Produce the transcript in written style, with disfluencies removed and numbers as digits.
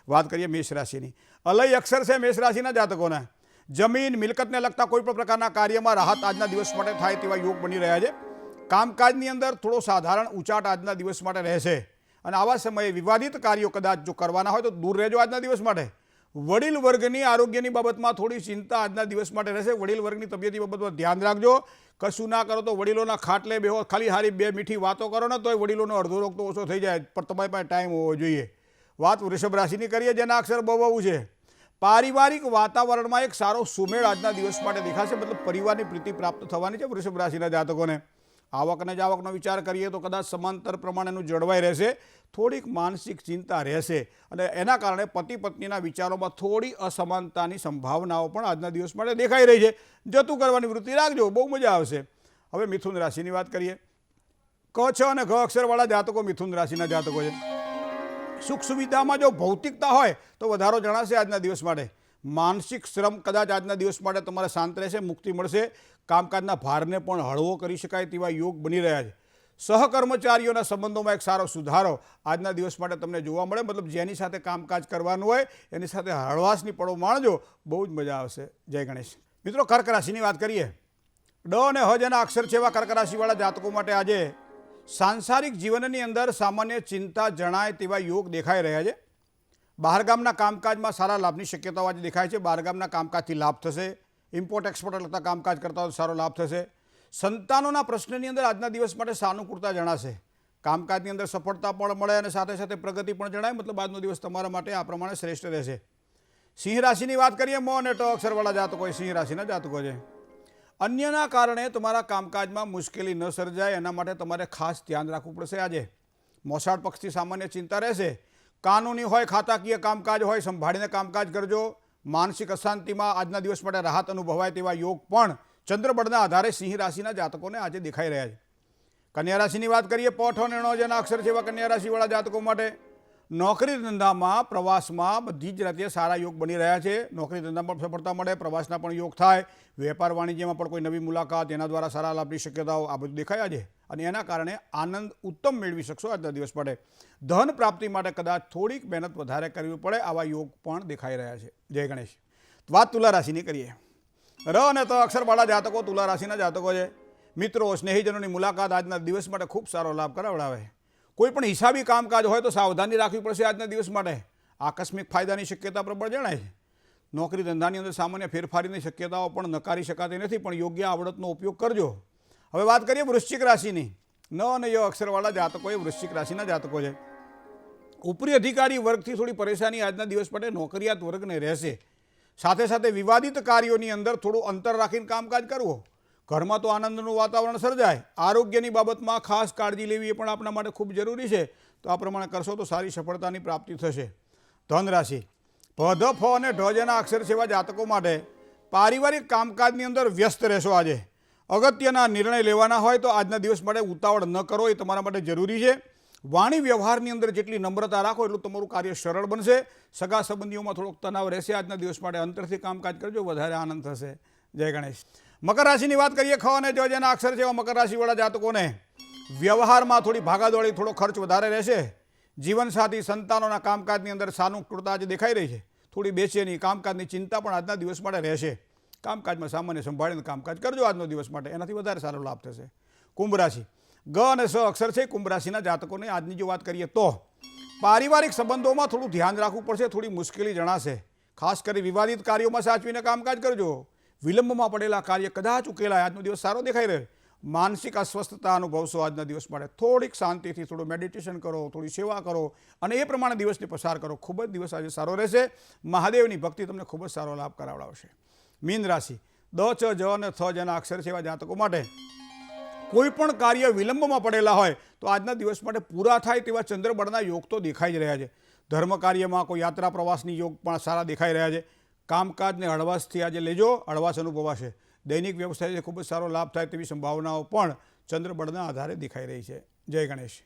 વાત કરીએ મેષ રાશિની, અલય અક્ષર છે મેષ રાશિના જાતકોને જમીન મિલકતને લગતા કોઈ પણ પ્રકારના કાર્યમાં રાહત આજના દિવસ માટે થાય તેવા યોગ બની રહ્યા છે। કામકાજની અંદર થોડો સાધારણ ઉચાટ આજના દિવસ માટે રહેશે અને આવા સમયે વિવાદિત કાર્યો કદાચ જો કરવાના હોય તો દૂર રહેજો આજના દિવસ માટે। વડીલ વર્ગની આરોગ્યની બાબતમાં થોડી ચિંતા આજના દિવસ માટે રહેશે। વડીલ વર્ગની તબિયતની બાબતમાં ધ્યાન રાખજો। કશું ના કરો તો વડીલોના ખાટલે બેહો, ખાલી હારી બે મીઠી વાતો કરો ને તોય વડીલોનો અડધો રોગ તો ઓછો થઈ જાય, પણ તમારી પાસે ટાઈમ હોવો જોઈએ। વાત વૃષભ રાશિની કરીએ જેના અક્ષર બહુ છે। પારિવારિક વાતાવરણમાં એક સારો સુમેળ આજના દિવસ માટે દેખાશે, મતલબ પરિવારની પ્રીતિ પ્રાપ્ત થવાની છે વૃષભ રાશિના જાતકોને। આવક અને જાવકનો વિચાર કરીએ તો કદાચ સમાંતર પ્રમાણેનું જળવાઈ રહેશે। થોડીક માનસિક ચિંતા રહેશે અને એના કારણે પતિ પત્નીના વિચારોમાં થોડી અસમાનતાની સંભાવનાઓ પણ આજના દિવસ માટે દેખાઈ રહી છે। જતું કરવાની વૃત્તિ રાખજો, બહુ મજા આવશે। હવે મિથુન રાશિની વાત કરીએ, ક છ અને ઘ અક્ષરવાળા જાતકો મિથુન રાશિના જાતકો છે। સુખ સુવિધામાં જો ભૌતિકતા હોય તો વધારો જણાશે આજના દિવસ માટે। માનસિક શ્રમ કદાચ આજના દિવસ માટે તમારે શાંત રહેશે, મુક્તિ મળશે। કામકાજના ભારને પણ હળવો કરી શકાય તેવા યોગ બની રહ્યા છે। સહકર્મચારીઓના સંબંધોમાં એક સારો સુધારો આજના દિવસ માટે તમને જોવા મળે, મતલબ જેની સાથે કામકાજ કરવાનું હોય એની સાથે હળવાશની પળો માણજો, બહુ જ મજા આવશે। જય ગણેશ। મિત્રો કર્ક રાશિની વાત કરીએ, ડ અને હ જેના અક્ષર છે એવા કર્ક રાશિવાળા જાતકો માટે આજે સાંસારિક જીવનની અંદર સામાન્ય ચિંતા જણાય તેવા યોગ દેખાઈ રહ્યા છે। બહારગામના કામકાજમાં સારા લાભની શક્યતાઓ આજે દેખાય છે। બહારગામના કામકાજથી લાભ થશે। ઇમ્પોર્ટ એક્સપોર્ટ લગતા કામકાજ કરતા હોય સારો લાભ થશે। સંતાનોના પ્રશ્નની અંદર આજના દિવસ માટે સાનુકૂળતા જણાશે। કામકાજની અંદર સફળતા પણ મળે અને સાથે સાથે પ્રગતિ પણ જણાય, મતલબ આજનો દિવસ તમારા માટે આ પ્રમાણે શ્રેષ્ઠ રહેશે। સિંહ રાશિની વાત કરીએ, મ અને ટ અક્ષરવાળા જાતકો સિંહ રાશિના જાતકો છે। અન્યના કારણે તમારા કામકાજમાં મુશ્કેલી ન સર્જાય એના માટે તમારે ખાસ ધ્યાન રાખવું પડશે। આજે મોસાળ પક્ષથી સામાન્ય ચિંતા રહેશે। કાનૂની હોય ખાતાકીય કામકાજ હોય સંભાળીને કામકાજ કરજો। માનસિક અશાંતિમાં આજના દિવસ માટે રાહત અનુભવાય તેવા યોગ પણ ચંદ્રબળના આધારે સિંહ રાશિના જાતકોને આજે દેખાઈ રહ્યા છે। કન્યા રાશિની વાત કરીએ, પોઠ અને ણ જેના અક્ષર છે એવા કન્યા રાશિવાળા જાતકો માટે નોકરી ધંધામાં પ્રવાસમાં બધી જ રીતે સારા યોગ બની રહ્યા છે। નોકરી ધંધામાં સફળતા મળે, પ્રવાસના પણ યોગ થાય। વેપાર વાણિજ્યમાં પણ કોઈ નવી મુલાકાત, એના દ્વારા સારા લાભની શક્યતાઓ આ બધું દેખાયા છે અને એના કારણે આનંદ ઉત્તમ મેળવી શકશો આજના દિવસ માટે। ધન પ્રાપ્તિ માટે કદાચ થોડીક મહેનત વધારે કરવી પડે આવા યોગ પણ દેખાઈ રહ્યા છે। જય ગણેશ। વાત તુલા રાશિની કરીએ, ર અને ત અક્ષરવાળા જાતકો તુલા રાશિના જાતકો છે। મિત્રો સ્નેહીજનોની મુલાકાત આજના દિવસ માટે ખૂબ સારો લાભ કરાવડાવે। કોઈ પણ હિસાબી કામકાજ હોય તો સાવધાની રાખવી પડશે આજના દિવસ માટે। આકસ્મિક ફાયદાની શક્યતા પ્રબળ જણાય છે। નોકરી ધંધાની અંદર સામાન્ય ફેરફારીની શક્યતાઓ પણ નકારી શકાતી નથી, પણ યોગ્ય આવડતનો ઉપયોગ કરજો। હવે વાત કરીએ વૃશ્ચિક રાશિની, ન અને ય અક્ષરવાળા જાતકો એ વૃશ્ચિક રાશિના જાતકો છે। ઉપરી અધિકારી વર્ગથી થોડી પરેશાની આજના દિવસ માટે નોકરિયાત વર્ગને રહેશે। સાથે સાથે વિવાદિત કાર્યોની અંદર થોડું અંતર રાખીને કામકાજ કરવું। ઘરમાં તો આનંદનું વાતાવરણ સર્જાય। આરોગ્યની બાબતમાં ખાસ કાળજી લેવી એ પણ આપણા માટે ખૂબ જરૂરી છે, તો આ પ્રમાણે કરશો તો સારી સફળતાની પ્રાપ્તિ થશે। ધન રાશિ, પ ધ ફ અને ઢ જેના અક્ષર છે એવા જાતકો માટે પારિવારિક કામકાજની અંદર વ્યસ્ત રહેશો। આજે અગત્યના નિર્ણય લેવાના હોય તો આજના દિવસ માટે ઉતાવળ ન કરો, એ તમારા માટે જરૂરી છે। વાણી વ્યવહારની અંદર જેટલી નમ્રતા રાખો એટલું તમારું કાર્ય સરળ બનશે। સગા સંબંધીઓમાં થોડોક તણાવ રહેશે આજના દિવસ માટે, અંતરથી કામકાજ કરજો, વધારે આનંદ થશે। જય ગણેશ। મકર રાશિની વાત કરીએ, ખ અને જ જેના અક્ષર છે એવા મકર રાશિવાળા જાતકોને વ્યવહારમાં થોડી ભાગાદોડી, થોડો ખર્ચ વધારે રહેશે। જીવનસાથી સંતાનોના કામકાજની અંદર સાનુકૂળતા આજે દેખાઈ રહી છે। થોડી બેચેની, કામકાજની ચિંતા પણ આજના દિવસ માટે રહેશે। કામકાજમાં સામાન્ય સંભાળીને કામકાજ કરજો આજનો દિવસ માટે, એનાથી વધારે સારો લાભ થશે। કુંભ રાશિ, ગ અને સ અક્ષર છે કુંભ રાશિના જાતકોને આજની જો વાત કરીએ તો પારિવારિક સંબંધોમાં થોડું ધ્યાન રાખવું પડશે, થોડી મુશ્કેલી જણાશે। ખાસ કરી વિવાદિત કાર્યોમાં સાચવીને કામકાજ કરજો। વિલંબમાં પડેલા કાર્ય કદાચ ઉકેલાય, આજનો દિવસ સારો દેખાઈ રહ્યો। માનસિક અસ્વસ્થતા અનુભવશો આજના દિવસ માટે। થોડીક શાંતિથી થોડું મેડિટેશન કરો, થોડી સેવા કરો અને એ પ્રમાણે દિવસને પસાર કરો, ખૂબ જ દિવસ આજે સારો રહેશે। મહાદેવની ભક્તિ તમને ખૂબ જ સારો લાભ કરાવડાવશે। મીન રાશિ, દ ચ જ અને થ જેના અક્ષર છે એવા જાતકો માટે કોઈ પણ કાર્ય વિલંબમાં પડેલા હોય તો આજના દિવસ માટે પૂરા થાય તેવા ચંદ્રબળના યોગ તો દેખાઈ જ રહ્યા છે। ધર્મ કાર્યમાં કોઈ યાત્રા પ્રવાસની યોગ પણ સારા દેખાઈ રહ્યા છે। કામકાજને હળવાશથી આજે લેજો, હળવાશ અનુભવાશે। દૈનિક વ્યવસાયથી ખૂબ જ સારો લાભ થાય તેવી સંભાવનાઓ પણ ચંદ્રબળના આધારે દેખાઈ રહી છે। જય ગણેશ।